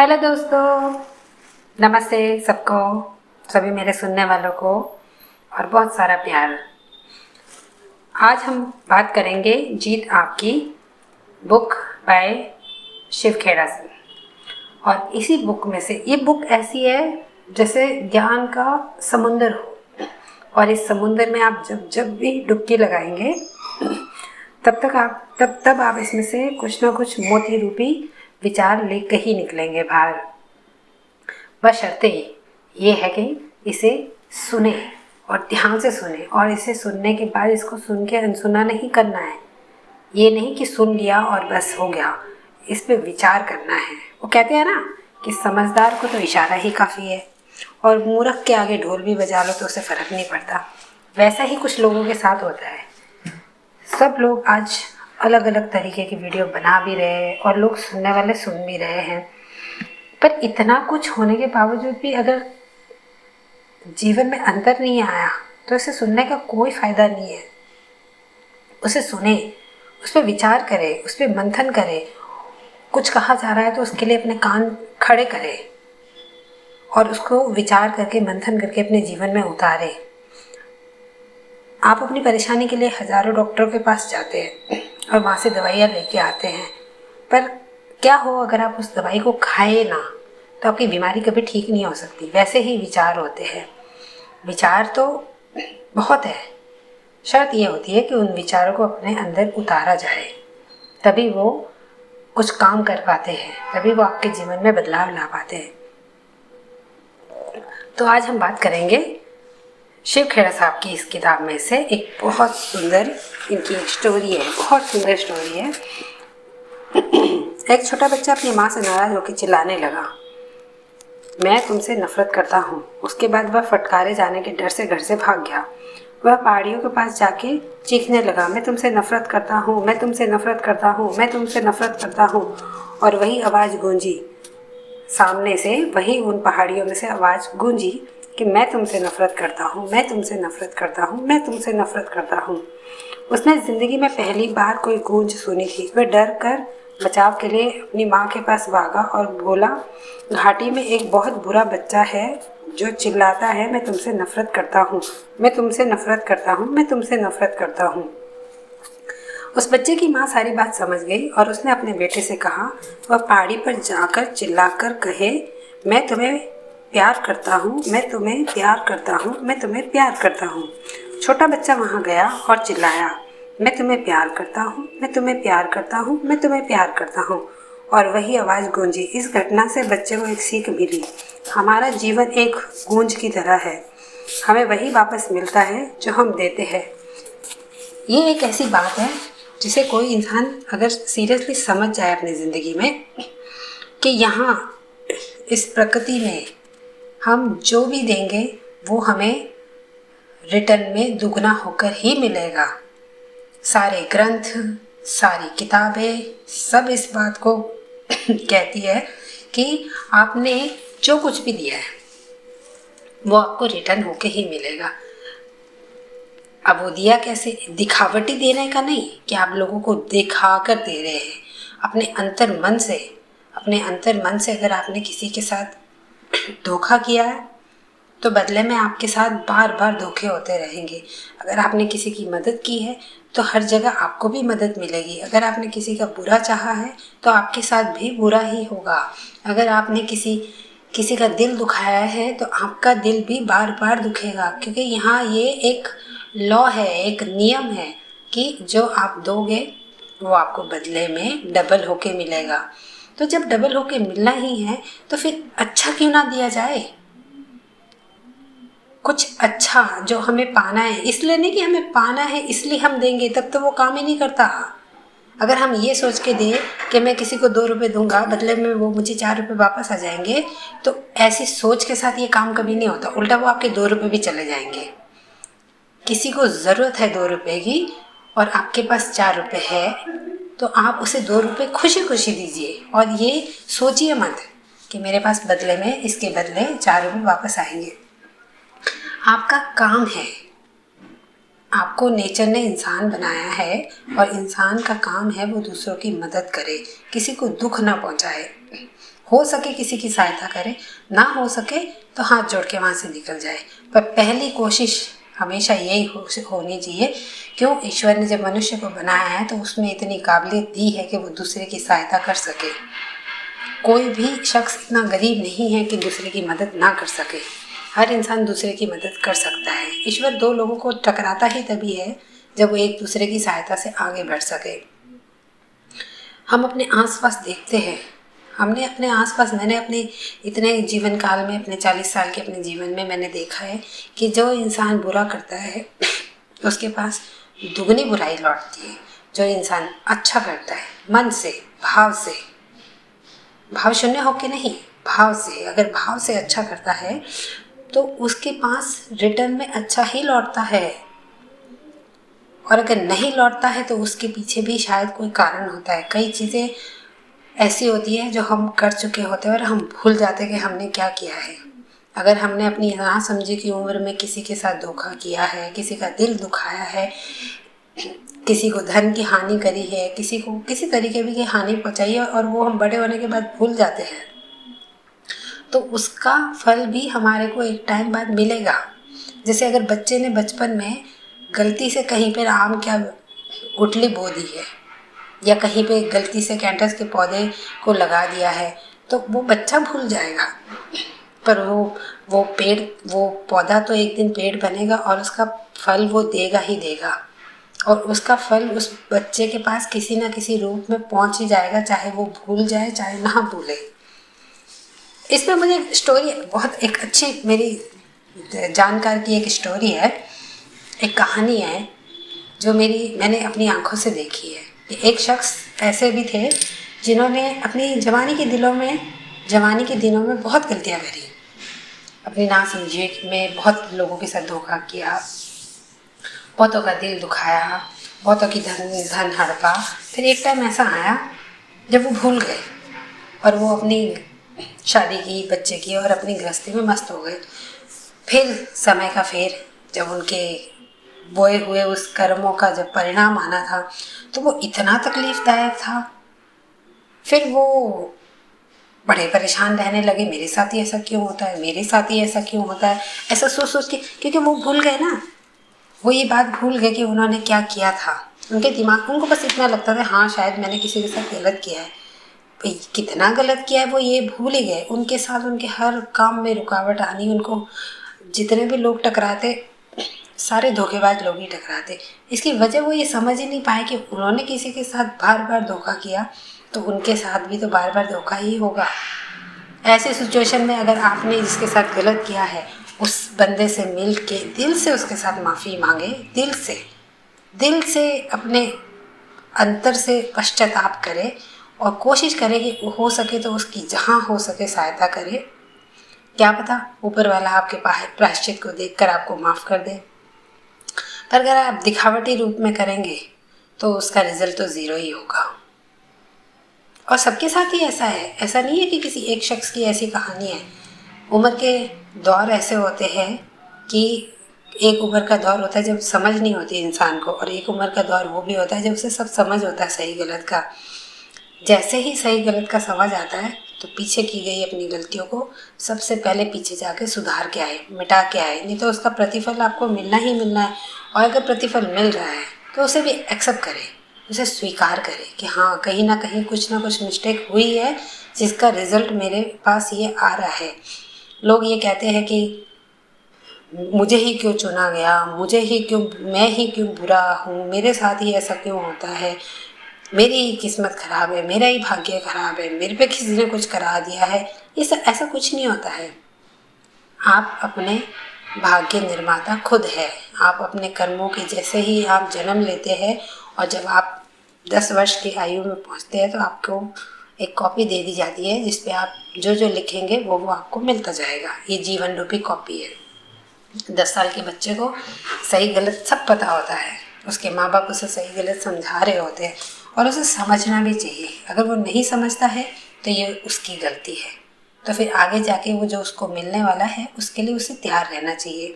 Hello दोस्तों, नमस्ते सबको, सभी मेरे सुनने वालों को और बहुत सारा प्यार। आज हम बात करेंगे जीत आपकी बुक बाय शिव खेड़ा से। और इसी बुक में से ये बुक ऐसी है जैसे ज्ञान का समुंदर हो, और इस समुंदर में आप जब जब भी डुबकी लगाएंगे तब आप इसमें से कुछ ना कुछ मोती रूपी विचार लेकर ही निकलेंगे बाहर। बशर्ते ये है कि इसे सुने और ध्यान से सुने, और इसे सुनने के बाद इसको सुन के अनसुना नहीं करना है। ये नहीं कि सुन लिया और बस हो गया, इस पे विचार करना है। वो कहते हैं ना कि समझदार को तो इशारा ही काफ़ी है, और मूर्ख के आगे ढोल भी बजा लो तो उसे फ़र्क नहीं पड़ता। वैसा ही कुछ लोगों के साथ होता है। सब लोग आज अलग अलग तरीके की वीडियो बना भी रहे हैं और लोग सुनने वाले सुन भी रहे हैं, पर इतना कुछ होने के बावजूद भी अगर जीवन में अंतर नहीं आया तो इसे सुनने का कोई फ़ायदा नहीं है। उसे सुने, उस पर विचार करें, उस पर मंथन करें। कुछ कहा जा रहा है तो उसके लिए अपने कान खड़े करें और उसको विचार करके मंथन करके अपने जीवन में उतारें। आप अपनी परेशानी के लिए हज़ारों डॉक्टरों के पास जाते हैं और वहाँ से दवाइयाँ लेके आते हैं, पर क्या हो अगर आप उस दवाई को खाए ना, तो आपकी बीमारी कभी ठीक नहीं हो सकती। वैसे ही विचार होते हैं। विचार तो बहुत है, शर्त ये होती है कि उन विचारों को अपने अंदर उतारा जाए, तभी वो कुछ काम कर पाते हैं, तभी वो आपके जीवन में बदलाव ला पाते हैं। तो आज हम बात करेंगे शिव खेड़ा साहब की इस किताब में से एक बहुत सुंदर इनकी स्टोरी है, बहुत सुंदर स्टोरी है। एक छोटा बच्चा अपनी माँ से नाराज होकर चिल्लाने लगा, मैं तुमसे नफरत करता हूँ। उसके बाद वह फटकारे जाने के डर से घर से भाग गया। वह पहाड़ियों के पास जाके चीखने लगा, मैं तुमसे नफरत करता हूँ, मैं तुमसे नफरत करता हूँ, मैं तुमसे नफरत करता हूँ। और वही आवाज़ गूंजी सामने से, वही उन पहाड़ियों में से आवाज़ गूंजी कि मैं तुमसे नफरत करता हूँ, मैं तुमसे नफरत करता हूँ, मैं तुमसे नफरत करता हूँ। उसने ज़िंदगी में पहली बार कोई गूंज सुनी थी। वह डर कर बचाव के लिए अपनी माँ के पास भागा और बोला, घाटी में एक बहुत बुरा बच्चा है जो चिल्लाता है, मैं तुमसे नफरत करता हूँ, मैं तुमसे नफरत करता हूँ, मैं तुमसे नफरत करता हूँ। उस बच्चे की माँ सारी बात समझ गई और उसने अपने बेटे से कहा, वह पहाड़ी पर जाकर चिल्लाकर कहे, मैं तुम्हें प्यार करता हूँ, मैं तुम्हें प्यार करता हूँ, मैं तुम्हें प्यार करता हूँ। छोटा बच्चा वहाँ गया और चिल्लाया, मैं तुम्हें प्यार करता हूँ, मैं तुम्हें प्यार करता हूँ, मैं तुम्हें प्यार करता हूँ। और वही आवाज़ गूंजी। इस घटना से बच्चे को एक सीख मिली, हमारा जीवन एक गूंज की तरह है, हमें वही वापस मिलता है जो हम देते हैं। ये एक ऐसी बात है जिसे कोई इंसान अगर सीरियसली समझ जाए अपनी ज़िंदगी में, कि यहाँ इस प्रकृति में हम जो भी देंगे वो हमें रिटर्न में दुगना होकर ही मिलेगा। सारे ग्रंथ, सारी किताबें सब इस बात को कहती है कि आपने जो कुछ भी दिया है वो आपको रिटर्न होकर ही मिलेगा। अब वो दिया कैसे? दिखावटी देने का नहीं कि आप लोगों को दिखा कर दे रहे हैं, अपने अंतर मन से। अपने अंतर मन से अगर आपने किसी के साथ धोखा किया है तो बदले में आपके साथ बार बार धोखे होते रहेंगे। अगर आपने किसी की मदद की है तो हर जगह आपको भी मदद मिलेगी। अगर आपने किसी का बुरा चाहा है तो आपके साथ भी बुरा ही होगा। अगर आपने किसी का दिल दुखाया है तो आपका दिल भी बार बार दुखेगा, क्योंकि यहाँ ये एक लॉ है, एक नियम है कि जो आप दोगे वो आपको बदले में डबल होके मिलेगा। तो जब डबल होके मिलना ही है तो फिर अच्छा क्यों ना दिया जाए? कुछ अच्छा जो हमें पाना है, इसलिए नहीं कि हमें पाना है इसलिए हम देंगे, तब तो वो काम ही नहीं करता। अगर हम ये सोच के दें कि मैं किसी को 2 रुपये दूंगा बदले में वो मुझे 4 रुपये वापस आ जाएंगे, तो ऐसी सोच के साथ ये काम कभी नहीं होता। उल्टा वो आपके 2 रुपये भी चले जाएंगे। किसी को ज़रूरत है 2 रुपये की और आपके पास 4 रुपये है, तो आप उसे 2 रुपये खुशी खुशी दीजिए, और ये सोचिए मत कि मेरे पास बदले में इसके बदले 4 रुपये वापस आएंगे। आपका काम है, आपको नेचर ने इंसान बनाया है और इंसान का काम है वो दूसरों की मदद करे, किसी को दुख ना पहुंचाए। हो सके किसी की सहायता करे, ना हो सके तो हाथ जोड़ के वहाँ से निकल जाए। पर पहली कोशिश हमेशा यही होनी चाहिए। क्यों, ईश्वर ने जब मनुष्य को बनाया है तो उसमें इतनी काबिलियत दी है कि वो दूसरे की सहायता कर सके। कोई भी शख्स इतना गरीब नहीं है कि दूसरे की मदद ना कर सके। हर इंसान दूसरे की मदद कर सकता है। ईश्वर दो लोगों को टकराता ही तभी है जब वो एक दूसरे की सहायता से आगे बढ़ सके। हम अपने आसपास देखते हैं, हमने अपने आसपास, मैंने अपने इतने जीवन काल में, अपने 40 साल के अपने जीवन में मैंने देखा है कि जो इंसान बुरा करता है उसके पास दुगनी बुराई लौटती है। जो इंसान अच्छा करता है मन से, भाव से, भाव शून्य होके नहीं, भाव से, अगर भाव से अच्छा करता है तो उसके पास रिटर्न में अच्छा ही लौटता है। और अगर नहीं लौटता है तो उसके पीछे भी शायद कोई कारण होता है। कई चीज़ें ऐसी होती है जो हम कर चुके होते हैं और हम भूल जाते हैं कि हमने क्या किया है। अगर हमने अपनी ना समझी की उम्र में किसी के साथ धोखा किया है, किसी का दिल दुखाया है, किसी को धन की हानि करी है, किसी को किसी तरीके भी की हानि पहुंचाई है और वो हम बड़े होने के बाद भूल जाते हैं, तो उसका फल भी हमारे को एक टाइम बाद मिलेगा। जैसे अगर बच्चे ने बचपन में गलती से कहीं पर आम क्या गुठली बो दी है या कहीं पे गलती से कैक्टस के पौधे को लगा दिया है तो वो बच्चा भूल जाएगा, पर वो पेड़, वो पौधा तो एक दिन पेड़ बनेगा और उसका फल वो देगा ही देगा। और उसका फल उस बच्चे के पास किसी न किसी रूप में पहुंच ही जाएगा, चाहे वो भूल जाए चाहे ना भूले। इसमें मुझे स्टोरी बहुत एक अच्छी, मेरी जानकार की एक स्टोरी है, एक कहानी है जो मैंने अपनी आंखों से देखी है कि एक शख्स ऐसे भी थे जिन्होंने अपनी जवानी के दिनों में बहुत गलतियां करी। अपनी नासमझी में बहुत लोगों के साथ धोखा किया, बहुतों का दिल दुखाया, बहुतों की धन हड़पा। फिर एक टाइम ऐसा आया जब वो भूल गए और वो अपनी शादी की, बच्चे की और अपनी गृहस्थी में मस्त हो गए। फिर समय का फेर, जब उनके बोए हुए उस कर्मों का जब परिणाम आना था तो वो इतना तकलीफदायक था। फिर वो बड़े परेशान रहने लगे, मेरे साथ ही ऐसा क्यों होता है, मेरे साथ ही ऐसा क्यों होता है, ऐसा सोच सोच के, क्योंकि वो भूल गए ना, वो ये बात भूल गए कि उन्होंने क्या किया था। उनके दिमाग, उनको बस इतना लगता था हाँ शायद मैंने किसी के साथ गलत किया है। भाई कितना गलत किया है वो ये भूल ही गए। उनके साथ उनके हर काम में रुकावट आनी, उनको जितने भी लोग टकराते सारे धोखेबाज लोग ही टकराते। इसकी वजह वो ये समझ ही नहीं पाए कि उन्होंने किसी के साथ बार बार धोखा किया तो उनके साथ भी तो बार बार धोखा ही होगा। ऐसे सिचुएशन में अगर आपने जिसके साथ गलत किया है उस बंदे से मिल के दिल से उसके साथ माफ़ी मांगे, दिल से अपने अंतर से पश्चाताप करे और कोशिश करे कि हो सके तो उसकी जहाँ हो सके सहायता करे। क्या पता ऊपर वाला आपके प्रायश्चित को देखकर आपको माफ़ कर दे। पर अगर आप दिखावटी रूप में करेंगे तो उसका रिजल्ट तो ज़ीरो ही होगा। और सबके साथ ही ऐसा है, ऐसा नहीं है कि किसी एक शख्स की ऐसी कहानी है। उम्र के दौर ऐसे होते हैं कि एक उम्र का दौर होता है जब समझ नहीं होती इंसान को, और एक उम्र का दौर वो भी होता है जब उसे सब समझ होता है सही गलत का। जैसे ही सही गलत का समझ आता है तो पीछे की गई अपनी गलतियों को सबसे पहले पीछे जाके सुधार के आए, मिटा के आए, नहीं तो उसका प्रतिफल आपको मिलना ही मिलना है। और अगर प्रतिफल मिल रहा है तो उसे भी एक्सेप्ट करें, उसे स्वीकार करें कि हाँ कहीं ना कहीं कुछ ना कुछ मिस्टेक हुई है जिसका रिजल्ट मेरे पास ये आ रहा है। लोग ये कहते हैं कि मुझे ही क्यों चुना गया, मैं ही क्यों बुरा हूँ, मेरे साथ ही ऐसा क्यों होता है, मेरी ही किस्मत खराब है, मेरा ही भाग्य खराब है, मेरे पे किसी ने कुछ करा दिया है। ये सब ऐसा कुछ नहीं होता है। आप अपने भाग्य निर्माता खुद है। आप अपने कर्मों की, जैसे ही आप जन्म लेते हैं और जब आप 10 वर्ष की आयु में पहुंचते हैं तो आपको एक कॉपी दे दी जाती है जिस पे आप जो जो लिखेंगे वो आपको मिलता जाएगा। ये जीवन रूपी कॉपी है। 10 साल के बच्चे को सही गलत सब पता होता है, उसके माँ बाप उसे सही गलत समझा रहे होते हैं और उसे समझना भी चाहिए। अगर वो नहीं समझता है तो ये उसकी गलती है, तो फिर आगे जाके वो जो उसको मिलने वाला है उसके लिए उसे तैयार रहना चाहिए।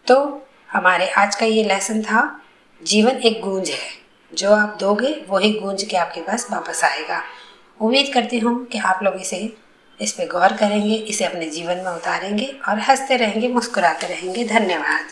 तो हमारे आज का ये लेसन था, जीवन एक गूंज है, जो आप दोगे वही गूंज के आपके पास वापस आएगा। उम्मीद करती हूँ कि आप लोग इस पे गौर करेंगे, इसे अपने जीवन में उतारेंगे और हंसते रहेंगे, मुस्कुराते रहेंगे। धन्यवाद।